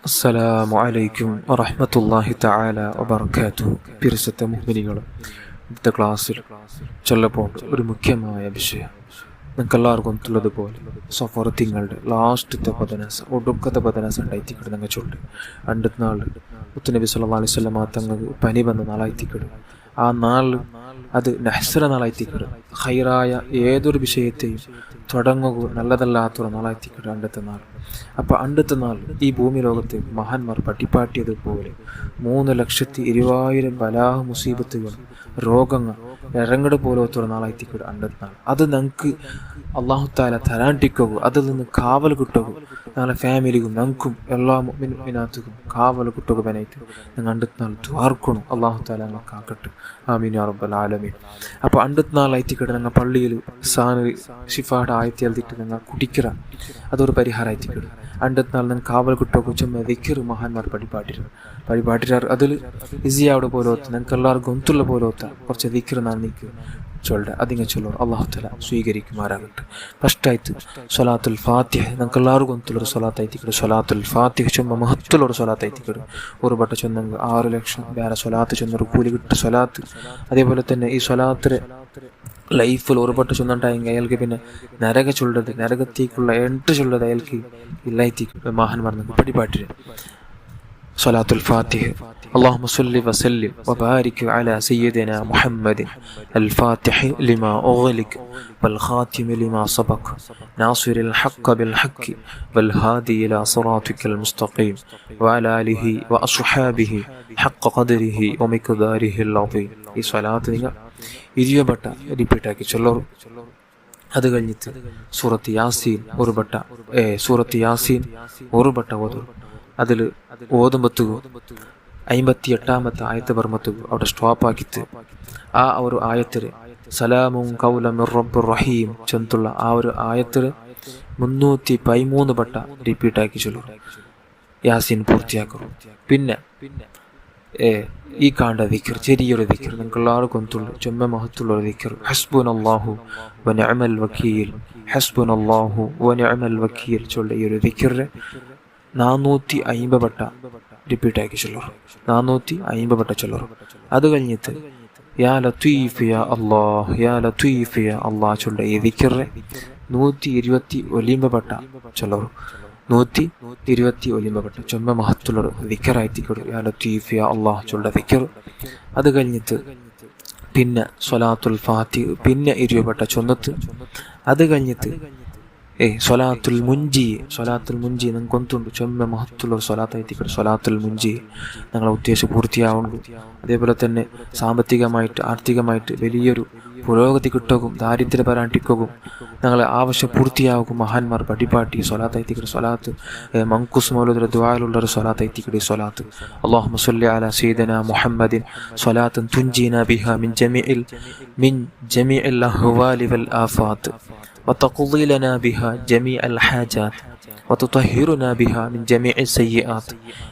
അസ്സലാമു അലൈക്കും വറഹ്മത്തുള്ളാഹി തആല വബറകാതുഹു. പ്രിയപ്പെട്ട മുഅ്മിനീങ്ങളെ, ഇന്നത്തെ ക്ലാസ്സിൽ ചൊല്ലപ്പോൾ ഒരു മുഖ്യമായ വിഷയം നിങ്ങൾക്കെല്ലാവർക്കും തുള്ളതുപോലെ സഫർ തിങ്ങളുടെ ലാസ്റ്റത്തെ പതിനസ് ഒടുക്കത്തെ പതിനസ് ഉണ്ടായിത്തിക്കിട് നിങ്ങൾ ചൊല്ലു. രണ്ടു നാൾ മുത്തുനബി സല്ലല്ലാഹു അലൈഹി വസല്ലം തങ്ങൾക്ക് പനി വന്ന നാളായിത്തിക്കിട്. ആ നാൾ അത് നഹ്സറ നാളായിത്തിക്കിട്. ഖൈറായ ഏതൊരു വിഷയത്തെയും തുടങ്ങുക നല്ലതല്ലാത്തൊരു നാളായിത്തിക്കിട് അണ്ടത്തെ നാൾ. അപ്പോൾ അണ്ടത്തെ നാൾ ഈ ഭൂമി ലോകത്ത് മഹാന്മാർ പട്ടിപ്പാട്ടിയതുപോലെ 3,20,000 ബലാഹ് മുസീബത്തുകൾ രോഗങ്ങൾ ഇറങ്ങട് പോലത്തൊരു നാളായിത്തിക്കിട് അണ്ടത്തെ നാൾ. അത് ഞങ്ങൾക്ക് അള്ളാഹു താല തരാണ്ടിക്കുക, അതിൽ നിന്ന് കാവൽ കിട്ടുക. ഞങ്ങളെ ഫാമിലിക്കും ഞങ്ങൾക്കും എല്ലാ മുഅ്മിനാത്തുക്കും കാവൽ കിട്ടുക ബനായിട്ട് ഞങ്ങൾ അണ്ടത്തെ നാൾ ദ്വാർക്കണം. അള്ളാഹു താല ഞങ്ങൾ കാക്കട്ടെ. ആമീൻ യാ റബ്ബൽ ആലമീൻ. അപ്പോൾ അണ്ടത്തെ നാളായിത്തിക്കിട് ഞങ്ങൾ പള്ളിയിൽ ഷിഫാടെ ആയത്തി എഴുതിയിട്ട് ഞങ്ങൾ കുടിക്കിറ അതൊരു പരിഹാരമായിത്തിക്കിട്. അണ്ടത്തെ നാൾ ഞങ്ങൾ കാവൽ കിട്ടുക ചുമ്മാ ദിക്ർ മഹാന്മാർ പരിപാടിരാറ് അതിൽ ഇസിയാവിടെ പോലോത്ത ഞങ്ങൾക്ക് എല്ലാവർക്കും ഒത്തുള്ള പോലോത്ത കുറച്ച് ദിക്ർ നാൾ നീക്ക് ചൊല്ലുക. അതിങ്ങനെ ചൊല്ലോ അള്ളാഹു തആല സ്വീകരിക്കുമാറാകട്ടെ. ഫസ്റ്റായിട്ട് സ്വലാത്തുൽ ഫാത്തിഹ ഞങ്ങൾക്ക് എല്ലാവർക്കും ഒത്തുള്ളൊരു സ്വലാത്തായിത്തിക്കിട്. സ്വലാത്തുൽ ഫാത്തിഹ ചുമ്മാ മഹത്തുള്ളൊരു സ്വലാത്തായിത്തിക്കിട്. ഒരു ബട്ട ചൊന്നെങ്കിൽ 6 ലക്ഷം വേറെ സ്വലാത്ത് ചൊന്നൊരു കൂലി കിട്ടുന്ന സ്വലാത്ത്. അതേപോലെ തന്നെ ഈ സ്വലാത്തിലെ ലൈഫിൽ ഒരുപാട് ചൊന്നുണ്ടായെങ്കിൽ അയാൾക്ക് പിന്നെ നരക ചൊല്ലത് നരകത്തേക്കുള്ള ചൊല്ലത് അയാൾക്ക് ഇല്ലായിത്തീ മഹാന്മാർ നമുക്ക് പരിപാടി. സ്വലാത്തുൽ ഫാത്തിഹ. اللهم صل وسلم وبارك على سيدنا محمد الفاتح لما أغلق والخاتم لما سبق ناصر الحق بالحق والهادي إلى صراطك المستقيم وعلى آله وأصحابه حق قدره ومقداره العظيم. ഈ സ്വലാത്ത് നിങ്ങൾ 20 ബട്ട റിപ്പീറ്റാക്കി ചൊല്ലോറു. അത് കഴിഞ്ഞിട്ട് സൂറത്ത് യാസീൻ ഒരു ബട്ട ഓതും. അതിൽ ഓതുമ്പത്തുകു 58ാമത്തെ ആയത്ത് പറമ്പത്തുകു അവിടെ സ്റ്റോപ്പാക്കിത്ത് ആ ഒരു ആയത്തിൽ സലാമുൻ ഖൗലൻ മിർ റബ്ബിർ റഹീം ചെന്തുള്ള ആ ഒരു ആയത്തിൽ 313 ബട്ട റിപ്പീറ്റാക്കി ചൊല്ലും. യാസീൻ പൂർത്തിയാക്കും. പിന്നെ ഈ കാണ്ട ദിക്ർ ചെറിയൊരു ദിക്ർ നിങ്ങൾക്ക് എല്ലാവർക്കും ഒത്തുള്ളൂ ചുമ്മ മഹത്തുള്ളൊരു ദിക്ർ ഹസ്ബുനല്ലാഹു വനിഅമൽ വക്കീൽ. ഹസ്ബുനല്ലാഹു വനിഅമൽ വക്കീൽ ചൊല്ല ഈ ഒരു ദിക്റിനെ 450 ബട്ട റിപ്പീറ്റാക്കി ചൊല്ലറു. 450 ബട്ട ചൊല്ലറു. അത് കഴിഞ്ഞിട്ട് യാ ലത്തീഫ് യാ അല്ലാഹ് യാ ലത്തീഫ് യാ അല്ലാഹ് ചൊല്ല ഈ ദിക്റിനെ 129 ബട്ട ചൊല്ലറു. 129 ബട്ട ചുമ്മ മഹത്തുള്ളൊരു ദിക്റായിത്തിക്കൊടു. യാ ലത്തീഫ് യാ അല്ലാഹ് ചൊല്ല ദിക്ർ. അത് കഴിഞ്ഞിട്ട് പിന്നെ സ്വലാത്തുൽ ഫാത്തിഹ പിന്നെ 20 ബട്ട ചൊന്നത്ത്. അത് കഴിഞ്ഞിട്ട് സ്വലാത്തുൽ മുഞ്ചി നിങ്ങൾക്ക് കൊന്തുണ്ട് ചുമ്മ മഹത്തുള്ള സ്വലാത്തായിത്തിക്കൊടു. സ്വലാത്തുൽ മുഞ്ചി ഞങ്ങളെ ഉദ്ദേശം പൂർത്തിയാവുന്നു. അതേപോലെ തന്നെ സാമ്പത്തികമായിട്ട് ആർത്ഥികമായിട്ട് വലിയൊരു പുരോഗതി കിട്ടുകയും ദാരിദ്ര്യ പരാണ്ടിക്കുകയും ഞങ്ങളെ ആവശ്യം പൂർത്തിയാകും മഹാന്മാർ പടിപാട്ടി സ്വലാത്തായിത്തിക്കടി. സ്വലാത്ത് മങ്കുസ് മൗലൂദിന്റെ ദുആയിലുള്ളൊരു സ്വലാത്തായിത്തിക്കടി സ്വലാത്ത്. അല്ലാഹുമ്മ സ്വല്ലി അലാ സയ്യിദിനാ മുഹമ്മദിൻ സ്വലാത്തൻ തുൻജീനാ ബിഹാ മിൻ ജമീഇൽ അഹ്വാലി വൽ ആഫാത്ത് وتقضي لنا بها جميع الحاجات وتطهرنا بها من جميع السيئات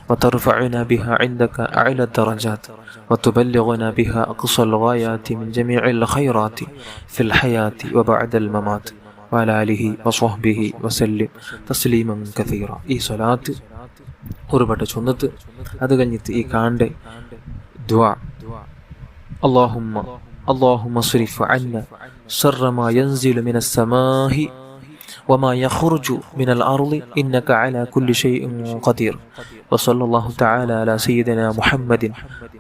وترفعنا بها عندك أعلى الدرجات وتبلغنا بها أقصى الغايات من جميع الخيرات في الحياة وبعد الممات وعلى آله وصحبه وسلم تسليما كثيرا. ഈ സ്വലാത്ത് ഒരു വട്ടം ചൊന്നിട്ട് അത് കഴിഞ്ഞിട്ട് ഈ കാണ്ട ദുആ اللهم اصرف عنا شر ما ينزل من السماء وما يخرج من الأرض إنك على كل شيء قدير وصلى الله تعالى على سيدنا محمد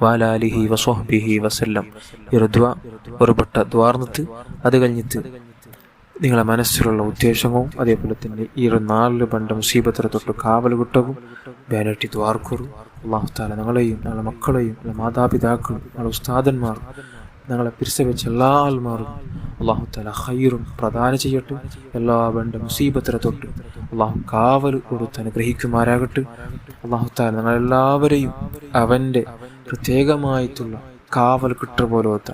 وعلى آله وصحبه وسلم. ഇറുദ്വ ഒരുപട്ട ദ്വാർന്നിട്ട് അത് കഴിഞ്ഞിട്ട് നിങ്ങളെ മനസ്സിലുള്ള ഉദ്ദേശവും അതേപോലെ തന്നെ ഈ 4 ബണ്ട മുസീബത്തിനെ തൊട്ട് കാവൽ കിട്ടവും ബാനറ്റി ദ്വാർക്കുറു. അല്ലാഹു തആല ഞങ്ങളെയും ഞങ്ങളുടെ മക്കളെയും ഞങ്ങളുടെ മാതാപിതാക്കളും ഞങ്ങളുടെ ഉസ്താദന്മാർ ഞങ്ങളെ പിരിച്ചുവെച്ച എല്ലാ ആൾമാരും അല്ലാഹു തആല ഖൈറും പ്രദാനം ചെയ്യട്ടെ. എല്ലാ ബണ്ട മുസീബത്തിനെ തൊട്ട് അല്ലാഹു കാവൽ കൊടുത്ത് അനുഗ്രഹിക്കുമാറാകട്ടെ. അല്ലാഹു തആല ഞങ്ങളെല്ലാവരെയും അവൻ്റെ പ്രത്യേകമായിട്ടുള്ള കാവൽ കിട്ടുക പോലത്തെ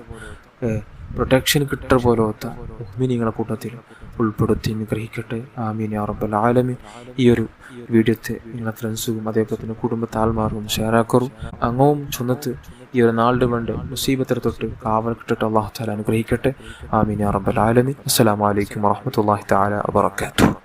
പ്രൊട്ടക്ഷൻ കിട്ടുക പോലത്തെ മുഅ്മിനീങ്ങളുടെ കൂട്ടത്തിൽ ഉൾപ്പെടുത്തി അനുഗ്രഹിക്കട്ടെ. ആമീൻ യാ റബ്ബൽ ആലമീൻ. ഈ ഒരു വീഡിയോത്തെ നിങ്ങളുടെ ഫ്രണ്ട്സും അതേപോലെ തന്നെ കുടുംബത്താൽമാർക്കും ഷെയറാക്കറു. അങ്ങവും ചൊന്നത്ത് ഈ ഒരു 4 ബണ്ട് മുസീബത്തിനെ തൊട്ട് കാവൽ കിട്ടിട്ട് അല്ലാഹു തആല അനുഗ്രഹിക്കട്ടെ. ആമീൻ യാ റബ്ബൽ ആലമീൻ. അസ്സലാമു അലൈക്കും വറഹ്മത്തുള്ളാഹി തആല വബറകാതുഹു.